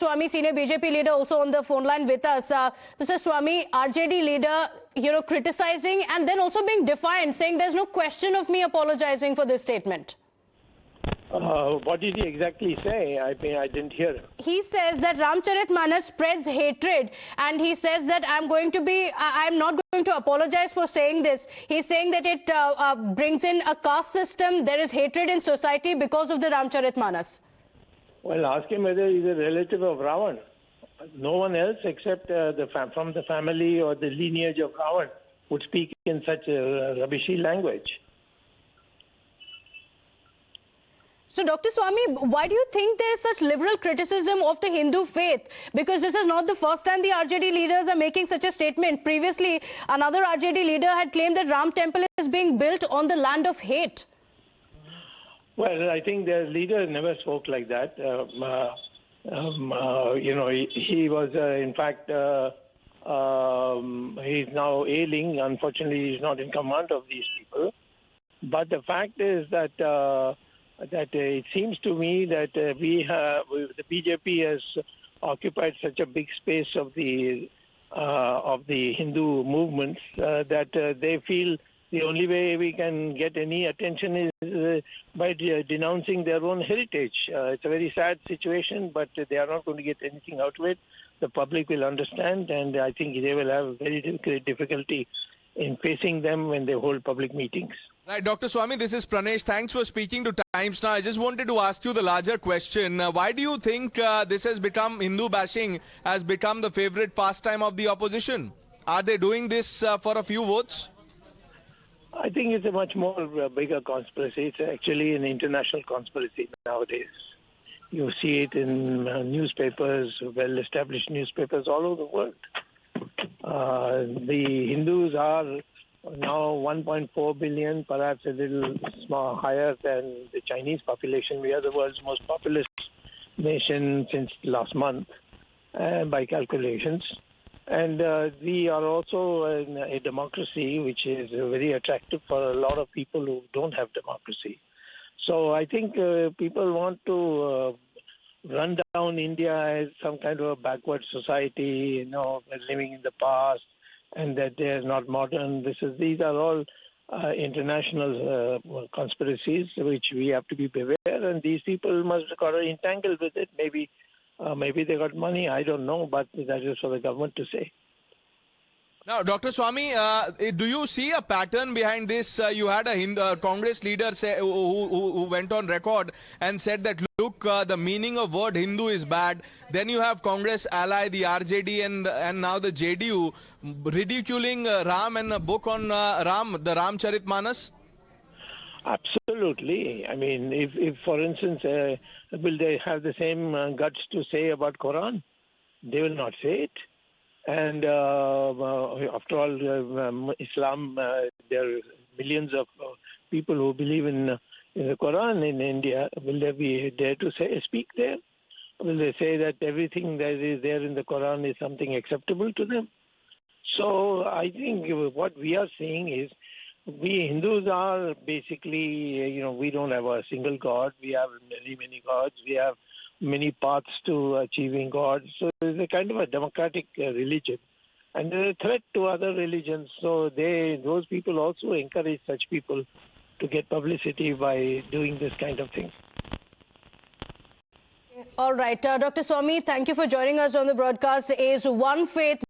Swamy, senior BJP leader, also on the phone line with us. Mr. Swamy, RJD leader, criticizing and then also being defiant, saying there's no question of me apologizing for this statement. What did he exactly say? I mean, I didn't hear him. He says that Ramcharitmanas spreads hatred, and he says that I'm not going to apologize for saying this. He's saying that it brings in a caste system. There is hatred in society because of the Ramcharitmanas. Well, ask him whether he's a relative of Ravana. No one else except from the family or the lineage of Ravana would speak in such a rubbishy language. So, Dr. Swamy, why do you think there is such liberal criticism of the Hindu faith? Because this is not the first time the RJD leaders are making such a statement. Previously, another RJD leader had claimed that Ram Temple is being built on the land of hate. Well, I think the leader never spoke like that. He was, in fact, he's now ailing. Unfortunately, he's not in command of these people. But the fact is that it seems to me that the BJP has occupied such a big space of the Hindu movements that they feel the only way we can get any attention is by denouncing their own heritage. It's a very sad situation, but they are not going to get anything out of it. The public will understand, and I think they will have very great difficulty in facing them when they hold public meetings. Right, Dr. Swamy, this is Pranesh. Thanks for speaking to Times Now. I just wanted to ask you the larger question. Why do you think this has become, Hindu bashing has become the favorite pastime of the opposition? Are they doing this for a few votes? I think it's a much more bigger conspiracy. It's actually an international conspiracy nowadays. You see it in newspapers, well-established newspapers all over the world. The Hindus are now 1.4 billion, perhaps a little higher than the Chinese population. We are the world's most populous nation since last month by calculations. And we are also a democracy, which is very attractive for a lot of people who don't have democracy. So I think people want to run down India as some kind of a backward society, living in the past, and that they are not modern. These are all international conspiracies which we have to be beware, and these people must have got entangled with it. Maybe they got money, I don't know, but that is for the government to say. Now, Dr. Swamy, do you see a pattern behind this? You had a Congress leader who went on record and said that, look, the meaning of word Hindu is bad. Then you have Congress ally, the RJD, and now the JDU ridiculing Ram and a book on Ram, the Ramcharitmanas. Absolutely. I mean, if for instance, will they have the same guts to say about Quran? They will not say it. And after all, Islam, there are millions of people who believe in the Quran in India. Will they be dare to speak there? Will they say that everything that is there in the Quran is something acceptable to them? So I think what we are seeing is, we Hindus are basically, we don't have a single God. We have many gods. We have many paths to achieving God. So it's a kind of a democratic religion. And they're a threat to other religions. So those people also encourage such people to get publicity by doing this kind of thing. All right. Dr. Swamy, thank you for joining us on the broadcast. Is one faith